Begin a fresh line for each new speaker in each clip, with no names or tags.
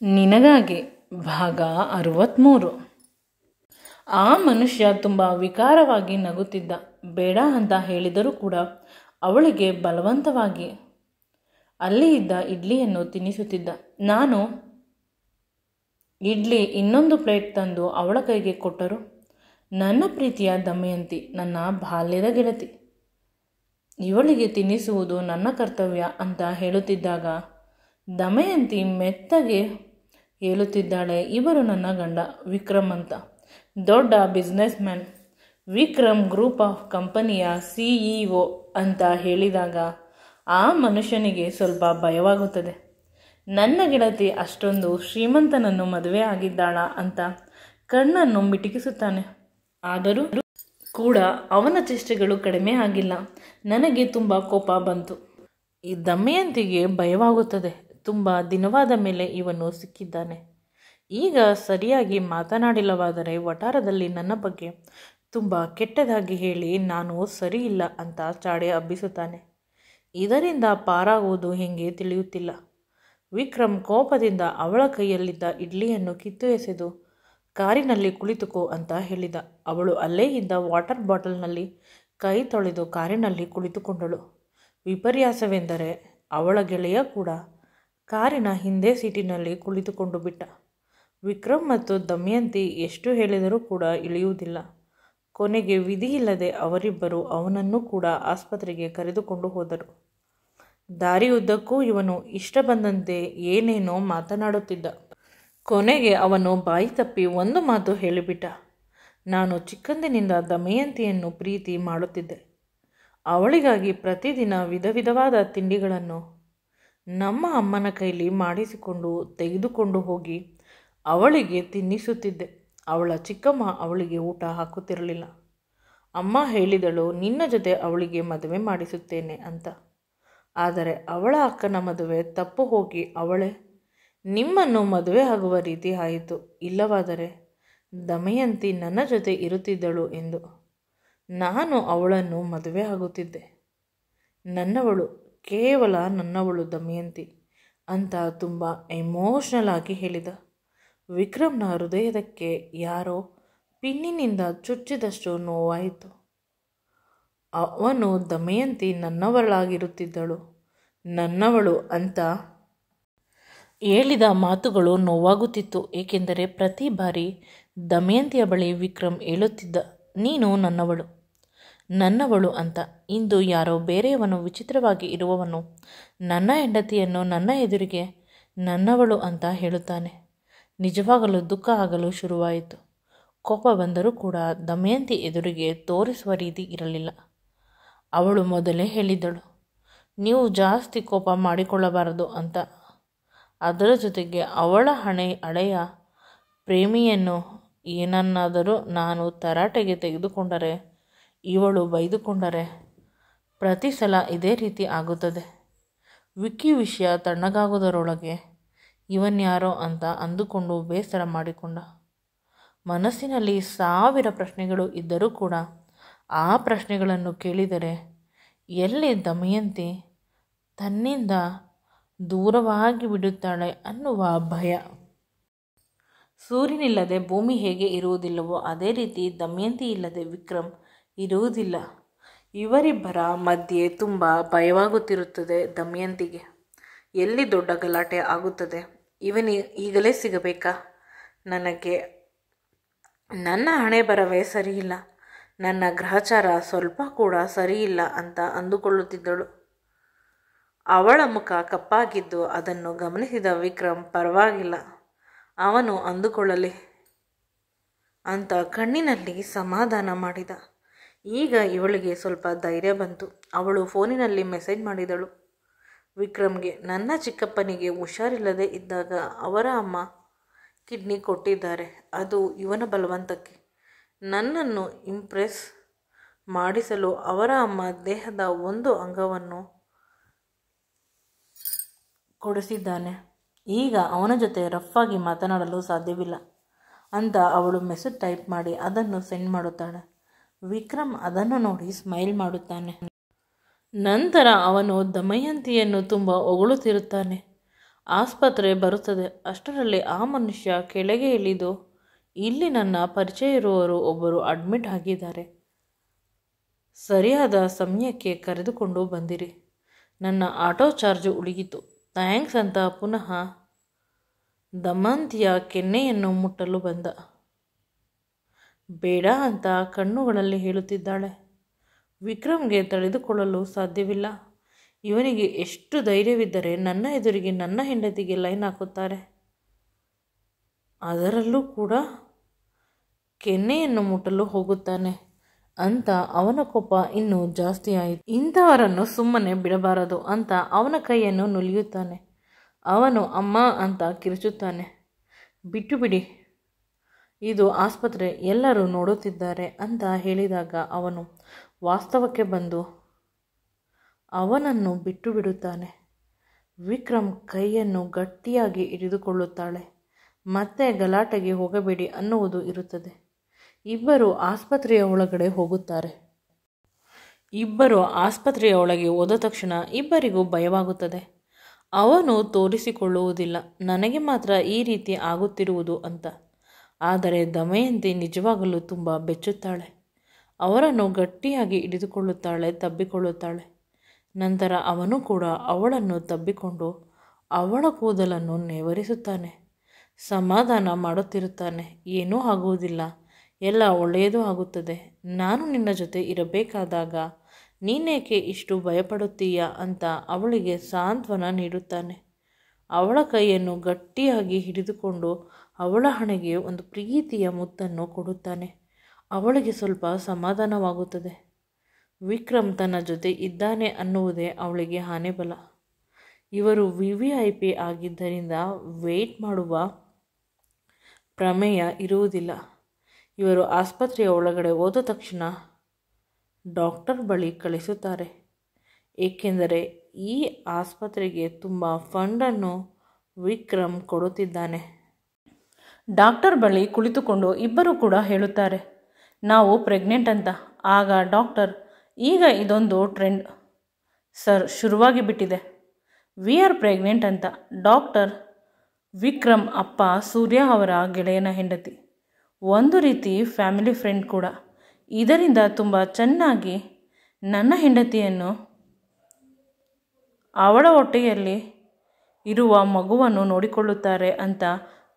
ನಿನಗಾಗಿ ಭಾಗ 63. ಆ ಮನುಷ್ಯ ತುಂಬ ವಿಕಾರವಾಗಿ ನಗುತ್ತಿದ್ದ. ಬೇಡ ಅಂತ ಹೇಳಿದರೂ ಕೂಡ ಅವಳಿಗೆ ಬಲವಂತವಾಗಿ ಅಲ್ಲಿ ಇದ್ದ ಇಡ್ಲಿಯನ್ನು ತಿನ್ನಿಸುತ್ತಿದ್ದ. ನಾನು ಇಡ್ಲಿ ಇನ್ನೊಂದು ಪ್ಲೇಟ್ ತಂದು ಅವಳ ಕೈಗೆ ಕೊಟ್ಟರು. ನನ್ನ ಪ್ರೀತಿಯ ದಮಯಂತಿ, ನನ್ನ ಬಾಲ್ಯದ ಗೆಳತಿ, ಇವಳಿಗೆ ತಿನ್ನಿಸುವುದು ನನ್ನ ಕರ್ತವ್ಯ ಅಂತ ಹೇಳುತ್ತಿದ್ದಾಗ ದಮಯಂತಿ ಮೆತ್ತಗೆ ಹೇಳುತ್ತಿದ್ದಾಳೆ, ಇವರು ನನ್ನ ಗಂಡ ವಿಕ್ರಮ್ ಅಂತ, ದೊಡ್ಡ business man, Vikram group of ಕಂಪನಿಯ CEO ಅಂತ ಹೇಳಿದಾಗ ಆ ಮನುಷ್ಯನಿಗೆ ಸ್ವಲ್ಪ ಭಯವಾಗುತ್ತದೆ. ನನ್ನ ಗೆಳತಿ ಅಷ್ಟೊಂದು ಶ್ರೀಮಂತನನ್ನು ಮದುವೆ ಆಗಿದ್ದಾಳ ಅಂತ ಕಣ್ಣನ್ನು ಮಿಟುಕಿಸುತ್ತಾನೆ. ಆದರೂ ಕೂಡ ಅವನ ಚೇಷ್ಟೆಗಳು ಕಡಿಮೆ ಆಗಿಲ್ಲ. ನನಗೆ ತುಂಬ ಕೋಪ ಬಂತು. ಈ ದಮಯಂತಿಗೆ ಭಯವಾಗುತ್ತದೆ. ತುಂಬ ದಿನವಾದ ಮೇಲೆ ಇವನು ಸಿಕ್ಕಿದ್ದಾನೆ. ಈಗ ಸರಿಯಾಗಿ ಮಾತನಾಡಿಲ್ಲವಾದರೆ ವಠಾರದಲ್ಲಿ ನನ್ನ ಬಗ್ಗೆ ತುಂಬ ಕೆಟ್ಟದಾಗಿ ಹೇಳಿ ನಾನು ಸರಿ ಇಲ್ಲ ಅಂತ ಚಾಡೆ ಹಬ್ಬಿಸುತ್ತಾನೆ. ಇದರಿಂದ ಪಾರಾಗುವುದು ಹೇಗೆ ತಿಳಿಯುತ್ತಿಲ್ಲ. ವಿಕ್ರಮ್ ಕೋಪದಿಂದ ಅವಳ ಕೈಯಲ್ಲಿದ್ದ ಇಡ್ಲಿಯನ್ನು ಕಿತ್ತು ಎಸೆದು ಕಾರಿನಲ್ಲಿ ಕುಳಿತುಕೋ ಅಂತ ಹೇಳಿದ. ಅವಳು ಅಲ್ಲೇ ಇದ್ದ ವಾಟರ್ ಬಾಟಲ್ನಲ್ಲಿ ಕೈ ತೊಳೆದು ಕಾರಿನಲ್ಲಿ ಕುಳಿತುಕೊಂಡಳು. ವಿಪರ್ಯಾಸವೆಂದರೆ ಅವಳ ಗೆಳೆಯ ಕೂಡ ಕಾರಿನ ಹಿಂದೆ ಸೀಟಿನಲ್ಲಿ ಕುಳಿತುಕೊಂಡು ಬಿಟ್ಟ. ವಿಕ್ರಮ್ ಮತ್ತು ದಮಯಂತಿ ಎಷ್ಟು ಹೇಳಿದರೂ ಕೂಡ ಇಳಿಯುವುದಿಲ್ಲ. ಕೊನೆಗೆ ವಿಧಿಯಿಲ್ಲದೆ ಅವರಿಬ್ಬರು ಅವನನ್ನು ಕೂಡ ಆಸ್ಪತ್ರೆಗೆ ಕರೆದುಕೊಂಡು ಹೋದರು. ದಾರಿಯುದ್ದಕ್ಕೂ ಇವನು ಇಷ್ಟ ಬಂದಂತೆ ಏನೇನೋ ಮಾತನಾಡುತ್ತಿದ್ದ. ಕೊನೆಗೆ ಅವನು ಬಾಯಿ ತಪ್ಪಿ ಒಂದು ಮಾತು ಹೇಳಿಬಿಟ್ಟ. ನಾನು ಚಿಕ್ಕಂದಿನಿಂದ ದಮಯಂತಿಯನ್ನು ಪ್ರೀತಿ ಮಾಡುತ್ತಿದ್ದೆ. ಅವಳಿಗಾಗಿ ಪ್ರತಿದಿನ ವಿಧ ವಿಧವಾದ ತಿಂಡಿಗಳನ್ನು ನಮ್ಮ ಅಮ್ಮನ ಕೈಲಿ ಮಾಡಿಸಿಕೊಂಡು ತೆಗೆದುಕೊಂಡು ಹೋಗಿ ಅವಳಿಗೆ ತಿನ್ನಿಸುತ್ತಿದ್ದೆ. ಅವಳ ಚಿಕ್ಕಮ್ಮ ಅವಳಿಗೆ ಊಟ ಹಾಕುತ್ತಿರಲಿಲ್ಲ. ಅಮ್ಮ ಹೇಳಿದಳು, ನಿನ್ನ ಜೊತೆ ಅವಳಿಗೆ ಮದುವೆ ಮಾಡಿಸುತ್ತೇನೆ ಅಂತ. ಆದರೆ ಅವಳ ಅಕ್ಕನ ಮದುವೆ ತಪ್ಪು ಹೋಗಿ ಅವಳೇ ನಿಮ್ಮನ್ನು ಮದುವೆ ಆಗುವ ರೀತಿ ಆಯಿತು. ಇಲ್ಲವಾದರೆ ದಮಯಂತಿ ನನ್ನ ಜೊತೆ ಇರುತ್ತಿದ್ದಳು ಎಂದು ನಾನು ಅವಳನ್ನು ಮದುವೆ ಆಗುತ್ತಿದ್ದೆ. ನನ್ನವಳು, ಕೇವಲ ನನ್ನವಳು ದಮಯಂತಿ ಅಂತ ತುಂಬ ಎಮೋಷ್ನಲ್ ಆಗಿ ಹೇಳಿದ. ವಿಕ್ರಮ್ನ ಹೃದಯದಕ್ಕೆ ಯಾರೋ ಪಿನ್ನಿನಿಂದ ಚುಚ್ಚಿದಷ್ಟು ನೋವಾಯಿತು. ಅವನು ದಮಯಂತಿ ನನ್ನವಳಾಗಿರುತ್ತಿದ್ದಳು, ನನ್ನವಳು ಅಂತ ಹೇಳಿದ ಮಾತುಗಳು ನೋವಾಗುತ್ತಿತ್ತು. ಏಕೆಂದರೆ ಪ್ರತಿ ಬಾರಿ ದಮಯಂತಿಯ ಬಳಿ ವಿಕ್ರಮ್ ಹೇಳುತ್ತಿದ್ದ, ನೀನು ನನ್ನವಳು ನನ್ನವಳು ಅಂತ. ಇಂದು ಯಾರೋ ಬೇರೆಯವನು ವಿಚಿತ್ರವಾಗಿ ಇರುವವನು ನನ್ನ ಹೆಂಡತಿಯನ್ನು ನನ್ನ ಎದುರಿಗೆ ನನ್ನವಳು ಅಂತ ಹೇಳುತ್ತಾನೆ. ನಿಜವಾಗಲೂ ದುಃಖ ಆಗಲು ಶುರುವಾಯಿತು. ಕೋಪ ಬಂದರೂ ಕೂಡ ದಮಯಂತಿ ಎದುರಿಗೆ ತೋರಿಸುವ ರೀತಿ ಇರಲಿಲ್ಲ. ಅವಳು ಮೊದಲೇ ಹೇಳಿದ್ದಳು, ನೀವು ಜಾಸ್ತಿ ಕೋಪ ಮಾಡಿಕೊಳ್ಳಬಾರದು ಅಂತ. ಅದರ ಜೊತೆಗೆ ಅವಳ ಹಳೆಯ ಪ್ರೇಮಿಯನ್ನು ಏನನ್ನಾದರೂ ನಾನು ತರಾಟೆಗೆ ತೆಗೆದುಕೊಂಡರೆ, ಇವಳು ಬೈದುಕೊಂಡರೆ ಪ್ರತಿ ಸಲ ಇದೇ ರೀತಿ ಆಗುತ್ತದೆ. ವಿಕ್ಕಿ ವಿಷಯ ತಣ್ಣಗಾಗುವುದರೊಳಗೆ ಇವನ್ಯಾರೋ ಅಂತ ಅಂದುಕೊಂಡು ಬೇಸರ ಮಾಡಿಕೊಂಡ. ಮನಸ್ಸಿನಲ್ಲಿ 1000 ಪ್ರಶ್ನೆಗಳು ಇದ್ದರೂ ಕೂಡ ಆ ಪ್ರಶ್ನೆಗಳನ್ನು ಕೇಳಿದರೆ ಎಲ್ಲಿ ದಮಯಂತಿ ತನ್ನಿಂದ ದೂರವಾಗಿ ಬಿಡುತ್ತಾಳೆ ಅನ್ನುವ ಭಯ. ಸೂರ್ಯನಿಲ್ಲದೆ ಭೂಮಿ ಹೇಗೆ ಇರುವುದಿಲ್ಲವೋ ಅದೇ ರೀತಿ ದಮಯಂತಿ ಇಲ್ಲದೆ ವಿಕ್ರಮ್ ಇರುವುದಿಲ್ಲ. ಇವರಿಬ್ಬರ ಮಧ್ಯೆ ತುಂಬ ಭಯವಾಗುತ್ತಿರುತ್ತದೆ ದಮಯಂತಿಗೆ. ಎಲ್ಲಿ ದೊಡ್ಡ ಗಲಾಟೆ ಆಗುತ್ತದೆ, ಈಗಲೇ ಸಿಗಬೇಕಾ ನನಗೆ, ನನ್ನ ಹಣೆ ಬರವೇ ಸರಿಯಿಲ್ಲ, ನನ್ನ ಗ್ರಹಚಾರ ಸ್ವಲ್ಪ ಕೂಡ ಸರಿಯಿಲ್ಲ ಅಂತ ಅಂದುಕೊಳ್ಳುತ್ತಿದ್ದಳು. ಅವಳ ಮುಖ ಕಪ್ಪಾಗಿದ್ದು ಅದನ್ನು ಗಮನಿಸಿದ ವಿಕ್ರಮ್, ಪರವಾಗಿಲ್ಲ ಅವನು ಅಂದುಕೊಳ್ಳಲಿ ಅಂತ ಕಣ್ಣಿನಲ್ಲಿ ಸಮಾಧಾನ ಮಾಡಿದ. ಈಗ ಇವಳಿಗೆ ಸ್ವಲ್ಪ ಧೈರ್ಯ ಬಂತು. ಅವಳು ಫೋನಿನಲ್ಲಿ ಮೆಸೇಜ್ ಮಾಡಿದಳು ವಿಕ್ರಮ್ಗೆ, ನನ್ನ ಚಿಕ್ಕಪ್ಪನಿಗೆ ಹುಷಾರಿಲ್ಲದೆ ಇದ್ದಾಗ ಅವರ ಅಮ್ಮ ಕಿಡ್ನಿ ಕೊಟ್ಟಿದ್ದಾರೆ. ಅದು ಇವನ ಬಲವಂತಕ್ಕೆ ನನ್ನನ್ನು ಇಂಪ್ರೆಸ್ ಮಾಡಿಸಲು ಅವರ ಅಮ್ಮ ದೇಹದ ಒಂದು ಅಂಗವನ್ನು ಕೊಡಿಸಿದ್ದಾನೆ. ಈಗ ಅವನ ಜೊತೆ ರಫ್ ಆಗಿ ಮಾತನಾಡಲು ಸಾಧ್ಯವಿಲ್ಲ ಅಂತ ಅವಳು ಮೆಸೇಜ್ ಟೈಪ್ ಮಾಡಿ ಅದನ್ನು ಸೆಂಡ್ ಮಾಡುತ್ತಾಳೆ. ವಿಕ್ರಮ್ ಅದನ್ನು ನೋಡಿ ಸ್ಮೈಲ್ ಮಾಡುತ್ತಾನೆ. ನಂತರ ಅವನು ದಮಯಂತಿಯನ್ನು ತುಂಬ ಹೊಗಳುತ್ತಿರುತ್ತಾನೆ. ಆಸ್ಪತ್ರೆ ಬರುತ್ತದೆ. ಅಷ್ಟರಲ್ಲಿ ಆ ಮನುಷ್ಯ ಕೆಳಗೆ ಇಳಿದು, ಇಲ್ಲಿ ನನ್ನ ಪರಿಚಯ ಇರುವವರು ಒಬ್ಬರು ಅಡ್ಮಿಟ್ ಆಗಿದ್ದಾರೆ, ಸರಿಯಾದ ಸಮಯಕ್ಕೆ ಕರೆದುಕೊಂಡು ಬಂದಿರಿ, ನನ್ನ ಆಟೋ ಚಾರ್ಜ್ ಉಳಿಯಿತು, ಥ್ಯಾಂಕ್ಸ್ ಅಂತ ಪುನಃ ದಮಂತಿಯ ಕೆನ್ನೆಯನ್ನು ಮುಟ್ಟಲು ಬಂದ. ಬೇಡ ಅಂತ ಕಣ್ಣುಗಳಲ್ಲಿ ಹೇಳುತ್ತಿದ್ದಾಳೆ. ವಿಕ್ರಮ್ಗೆ ತಡೆದುಕೊಳ್ಳಲು ಸಾಧ್ಯವಿಲ್ಲ. ಇವನಿಗೆ ಎಷ್ಟು ಧೈರ್ಯವಿದ್ದರೆ ನನ್ನ ಎದುರಿಗೆ ನನ್ನ ಹೆಂಡತಿಗೆ ಲೈನ್ ಹಾಕುತ್ತಾರೆ, ಅದರಲ್ಲೂ ಕೂಡ ಕೆನ್ನೆಯನ್ನು ಮುಟ್ಟಲು ಹೋಗುತ್ತಾನೆ ಅಂತ ಅವನ ಕೋಪ ಇನ್ನೂ ಜಾಸ್ತಿ ಆಯಿತು. ಇಂಥವರನ್ನು ಸುಮ್ಮನೆ ಬಿಡಬಾರದು ಅಂತ ಅವನ ಕೈಯನ್ನು ನುಲಿಯುತ್ತಾನೆ. ಅವನು ಅಮ್ಮ ಅಂತ ಕಿರುಚುತ್ತಾನೆ. ಬಿಟ್ಟು ಬಿಡಿ, ಇದು ಆಸ್ಪತ್ರೆ, ಎಲ್ಲರೂ ನೋಡುತ್ತಿದ್ದಾರೆ ಅಂತ ಹೇಳಿದಾಗ ಅವನು ವಾಸ್ತವಕ್ಕೆ ಬಂದು ಅವನನ್ನು ಬಿಟ್ಟು ಬಿಡುತ್ತಾನೆ. ವಿಕ್ರಮ್ ಕೈಯನ್ನು ಗಟ್ಟಿಯಾಗಿ ಹಿಡಿದುಕೊಳ್ಳುತ್ತಾಳೆ. ಮತ್ತೆ ಗಲಾಟೆಗೆ ಹೋಗಬೇಡಿ ಅನ್ನುವುದು ಇರುತ್ತದೆ. ಇಬ್ಬರು ಆಸ್ಪತ್ರೆಯ ಒಳಗಡೆ ಹೋಗುತ್ತಾರೆ. ಇಬ್ಬರು ಆಸ್ಪತ್ರೆಯ ಒಳಗೆ ಹೋದ ತಕ್ಷಣ ಇಬ್ಬರಿಗೂ ಭಯವಾಗುತ್ತದೆ. ಅವನು ತೋರಿಸಿಕೊಳ್ಳುವುದಿಲ್ಲ ನನಗೆ ಮಾತ್ರ ಈ ರೀತಿ ಆಗುತ್ತಿರುವುದು ಅಂತ. ಆದರೆ ದಮಯಂತಿ ನಿಜವಾಗಲೂ ತುಂಬ ಬೆಚ್ಚುತ್ತಾಳೆ. ಅವರನ್ನು ಗಟ್ಟಿಯಾಗಿ ಹಿಡಿದುಕೊಳ್ಳುತ್ತಾಳೆ, ತಬ್ಬಿಕೊಳ್ಳುತ್ತಾಳೆ. ನಂತರ ಅವನು ಕೂಡ ಅವಳನ್ನು ತಬ್ಬಿಕೊಂಡು ಅವಳ ಕೂದಲನ್ನು ನೇವರಿಸುತ್ತಾನೆ. ಸಮಾಧಾನ ಮಾಡುತ್ತಿರುತ್ತಾನೆ. ಏನೂ ಆಗುವುದಿಲ್ಲ, ಎಲ್ಲ ಒಳ್ಳೆಯದು ಆಗುತ್ತದೆ, ನಾನು ನಿನ್ನ ಜೊತೆ ಇರಬೇಕಾದಾಗ ನೀನೇಕೆ ಇಷ್ಟು ಭಯಪಡುತ್ತೀಯ ಅಂತ ಅವಳಿಗೆ ಸಾಂತ್ವನ ನೀಡುತ್ತಾನೆ. ಅವಳ ಕೈಯನ್ನು ಗಟ್ಟಿಯಾಗಿ ಹಿಡಿದುಕೊಂಡು ಅವಳ ಹಣೆಗೆ ಒಂದು ಪ್ರೀತಿಯ ಮುತ್ತನ್ನು ಕೊಡುತ್ತಾನೆ. ಅವಳಿಗೆ ಸ್ವಲ್ಪ ಸಮಾಧಾನವಾಗುತ್ತದೆ. ವಿಕ್ರಮ್ ತನ್ನ ಜೊತೆ ಇದ್ದಾನೆ ಅನ್ನುವುದೇ ಅವಳಿಗೆ ಆನೆಬಲ. ಇವರು VVIP ಆಗಿದ್ದರಿಂದ ವೆಯ್ಟ್ ಮಾಡುವ ಪ್ರಮೇಯ ಇರುವುದಿಲ್ಲ. ಇವರು ಆಸ್ಪತ್ರೆಯ ಒಳಗಡೆ ಹೋದ ತಕ್ಷಣ ಡಾಕ್ಟರ್ ಬಳಿ ಕಳಿಸುತ್ತಾರೆ. ಏಕೆಂದರೆ ಈ ಆಸ್ಪತ್ರೆಗೆ ತುಂಬ ಫಂಡನ್ನು ವಿಕ್ರಮ್ ಕೊಡುತ್ತಿದ್ದಾನೆ. ಡಾಕ್ಟರ್ ಬಳಿ ಕುಳಿತುಕೊಂಡು ಇಬ್ಬರು ಕೂಡ ಹೇಳುತ್ತಾರೆ, ನಾವು ಪ್ರೆಗ್ನೆಂಟ್ ಅಂತ. ಆಗ ಡಾಕ್ಟರ್, ಈಗ ಇದೊಂದು ಟ್ರೆಂಡ್ ಸರ್ ಶುರುವಾಗಿ ಬಿಟ್ಟಿದೆ, ವಿ ಆರ್ ಪ್ರೆಗ್ನೆಂಟ್ ಅಂತ. ಡಾಕ್ಟರ್ ವಿಕ್ರಮ್ ಅಪ್ಪ ಸೂರ್ಯ ಅವರ ಗೆಳೆಯನ ಹೆಂಡತಿ, ಒಂದು ರೀತಿ ಫ್ಯಾಮಿಲಿ ಫ್ರೆಂಡ್ ಕೂಡ. ಇದರಿಂದ ತುಂಬ ಚೆನ್ನಾಗಿ ನನ್ನ ಹೆಂಡತಿಯನ್ನು, ಅವಳ ಹೊಟ್ಟೆಯಲ್ಲಿ ಇರುವ ಮಗುವನ್ನು ನೋಡಿಕೊಳ್ಳುತ್ತಾರೆ ಅಂತ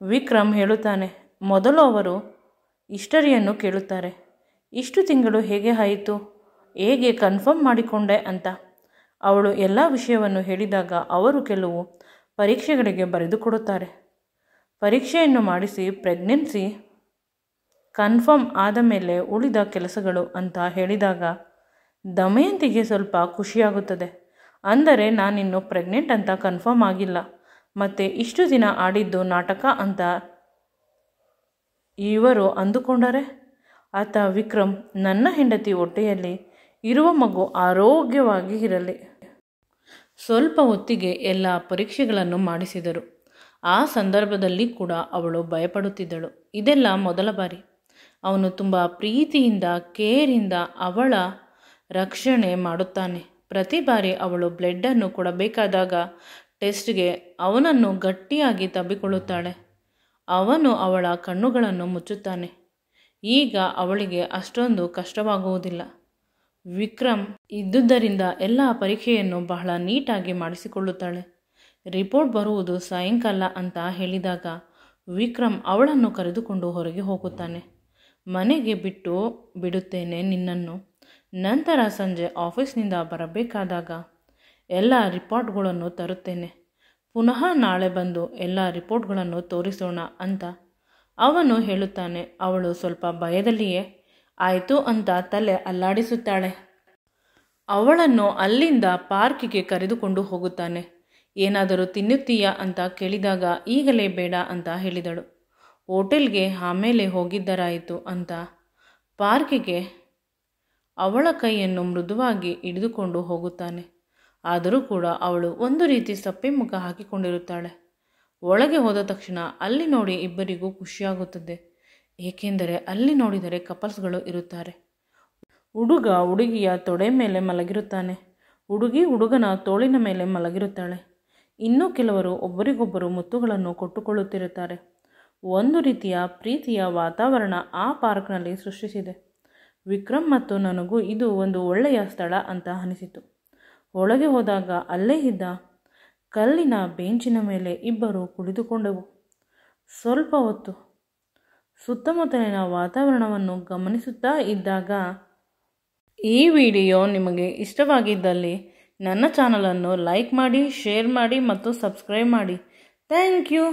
ವಿಕ್ರಮ್ ಹೇಳುತ್ತಾನೆ. ಮೊದಲು ಅವರು ಹಿಸ್ಟರಿಯನ್ನು ಕೇಳುತ್ತಾರೆ. ಇಷ್ಟು ತಿಂಗಳು ಹೇಗೆ ಆಯಿತು, ಹೇಗೆ ಕನ್ಫರ್ಮ್ ಮಾಡಿಕೊಂಡೆ ಅಂತ. ಅವಳು ಎಲ್ಲ ವಿಷಯವನ್ನು ಹೇಳಿದಾಗ ಅವರು ಕೆಲವು ಪರೀಕ್ಷೆಗಳಿಗೆ ಬರೆದುಕೊಡುತ್ತಾರೆ. ಪರೀಕ್ಷೆಯನ್ನು ಮಾಡಿಸಿ ಪ್ರೆಗ್ನೆನ್ಸಿ ಕನ್ಫರ್ಮ್ ಆದ ಮೇಲೆ ಉಳಿದ ಕೆಲಸಗಳು ಅಂತ ಹೇಳಿದಾಗ ದಮಯಂತಿಗೆ ಸ್ವಲ್ಪ ಖುಷಿಯಾಗುತ್ತದೆ. ಅಂದರೆ ನಾನಿನ್ನು ಪ್ರೆಗ್ನೆಂಟ್ ಅಂತ ಕನ್ಫರ್ಮ್ ಆಗಿಲ್ಲ, ಮತ್ತು ಇಷ್ಟು ದಿನ ಆಡಿದ್ದು ನಾಟಕ ಅಂತ ಇವರು ಅಂದುಕೊಂಡರೆ. ಆತ ವಿಕ್ರಮ್, ನನ್ನ ಹೆಂಡತಿ ಹೊಟ್ಟೆಯಲ್ಲಿ ಇರುವ ಮಗು ಆರೋಗ್ಯವಾಗಿ ಇರಲಿ. ಸ್ವಲ್ಪ ಹೊತ್ತಿಗೆ ಎಲ್ಲ ಪರೀಕ್ಷೆಗಳನ್ನು ಮಾಡಿಸಿದರು. ಆ ಸಂದರ್ಭದಲ್ಲಿ ಕೂಡ ಅವಳು ಭಯಪಡುತ್ತಿದ್ದಳು. ಇದೆಲ್ಲ ಮೊದಲ ಬಾರಿ. ಅವನು ತುಂಬ ಪ್ರೀತಿಯಿಂದ ಕೇರಿಂದ ಅವಳ ರಕ್ಷಣೆ ಮಾಡುತ್ತಾನೆ. ಪ್ರತಿ ಬಾರಿ ಅವಳು ಬ್ಲಡ್ಡನ್ನು ಕೊಡಬೇಕಾದಾಗ ಟೆಸ್ಟ್ಗೆ ಅವನನ್ನು ಗಟ್ಟಿಯಾಗಿ ತಬ್ಬಿಕೊಳ್ಳುತ್ತಾಳೆ. ಅವನು ಅವಳ ಕಣ್ಣುಗಳನ್ನು ಮುಚ್ಚುತ್ತಾನೆ. ಈಗ ಅವಳಿಗೆ ಅಷ್ಟೊಂದು ಕಷ್ಟವಾಗುವುದಿಲ್ಲ. ವಿಕ್ರಮ್ ಇದ್ದುದರಿಂದ ಎಲ್ಲ ಪರೀಕ್ಷೆಯನ್ನು ಬಹಳ ನೀಟಾಗಿ ಮಾಡಿಸಿಕೊಳ್ಳುತ್ತಾಳೆ. ರಿಪೋರ್ಟ್ ಬರುವುದು ಸಾಯಂಕಾಲ ಅಂತ ಹೇಳಿದಾಗ ವಿಕ್ರಮ್ ಅವಳನ್ನು ಕರೆದುಕೊಂಡು ಹೊರಗೆ ಹೋಗುತ್ತಾನೆ. ಮನೆಗೆ ಬಿಟ್ಟು ಬಿಡುತ್ತೇನೆ ನಿನ್ನನ್ನು, ನಂತರ ಸಂಜೆ ಆಫೀಸ್ನಿಂದ ಬರಬೇಕಾದಾಗ ಎಲ್ಲ ರಿಪೋರ್ಟ್ಗಳನ್ನು ತರುತ್ತೇನೆ, ಪುನಃ ನಾಳೆ ಬಂದು ಎಲ್ಲ ರಿಪೋರ್ಟ್ಗಳನ್ನು ತೋರಿಸೋಣ ಅಂತ ಅವನು ಹೇಳುತ್ತಾನೆ. ಅವಳು ಸ್ವಲ್ಪ ಭಯದಲ್ಲಿಯೇ ಆಯಿತು ಅಂತ ತಲೆ ಅಲ್ಲಾಡಿಸುತ್ತಾಳೆ. ಅವಳನ್ನು ಅಲ್ಲಿಂದ ಪಾರ್ಕಿಗೆ ಕರೆದುಕೊಂಡು ಹೋಗುತ್ತಾನೆ. ಏನಾದರೂ ತಿನ್ನುತ್ತೀಯಾ ಅಂತ ಕೇಳಿದಾಗ ಈಗಲೇ ಬೇಡ ಅಂತ ಹೇಳಿದಳು. ಹೋಟೆಲ್ಗೆ ಆಮೇಲೆ ಹೋಗಿದ್ದರಾಯಿತು ಅಂತ ಪಾರ್ಕಿಗೆ ಅವಳ ಕೈಯನ್ನು ಮೃದುವಾಗಿ ಹಿಡಿದುಕೊಂಡು ಹೋಗುತ್ತಾನೆ. ಆದರೂ ಕೂಡ ಅವಳು ಒಂದು ರೀತಿ ಸಪ್ಪೆ ಮುಖ ಹಾಕಿಕೊಂಡಿರುತ್ತಾಳೆ. ಒಳಗೆ ಹೋದ ತಕ್ಷಣ ಅಲ್ಲಿ ನೋಡಿ ಇಬ್ಬರಿಗೂ ಖುಷಿಯಾಗುತ್ತದೆ. ಏಕೆಂದರೆ ಅಲ್ಲಿ ನೋಡಿದರೆ ಕಪಲ್ಸ್ಗಳು ಇರುತ್ತಾರೆ. ಹುಡುಗ ಹುಡುಗಿಯ ತೊಡೆ ಮೇಲೆ ಮಲಗಿರುತ್ತಾನೆ. ಹುಡುಗಿ ಹುಡುಗನ ತೋಳಿನ ಮೇಲೆ ಮಲಗಿರುತ್ತಾಳೆ. ಇನ್ನೂ ಕೆಲವರು ಒಬ್ಬರಿಗೊಬ್ಬರು ಮುತ್ತುಗಳನ್ನು ಕೊಟ್ಟುಕೊಳ್ಳುತ್ತಿರುತ್ತಾರೆ. ಒಂದು ರೀತಿಯ ಪ್ರೀತಿಯ ವಾತಾವರಣ ಆ ಪಾರ್ಕ್ನಲ್ಲಿ ಸೃಷ್ಟಿಸಿದೆ. ವಿಕ್ರಮ್ ಮತ್ತು ನನಗೂ ಇದು ಒಂದು ಒಳ್ಳೆಯ ಸ್ಥಳ ಅಂತ ಅನಿಸಿತು. ಒಳಗೆ ಹೋದಾಗ ಅಲ್ಲೇ ಇದ್ದ ಕಲ್ಲಿನ ಬೆಂಚಿನ ಮೇಲೆ ಇಬ್ಬರು ಕುಳಿತುಕೊಂಡೆವು. ಸ್ವಲ್ಪ ಹೊತ್ತು ಸುತ್ತಮುತ್ತಲಿನ ವಾತಾವರಣವನ್ನು ಗಮನಿಸುತ್ತಾ ಇದ್ದಾಗ, ಈ ವಿಡಿಯೋ ನಿಮಗೆ ಇಷ್ಟವಾಗಿದ್ದಲ್ಲಿ ನನ್ನ ಚಾನಲನ್ನು ಲೈಕ್ ಮಾಡಿ, ಶೇರ್ ಮಾಡಿ ಮತ್ತು ಸಬ್ಸ್ಕ್ರೈಬ್ ಮಾಡಿ. Thank you.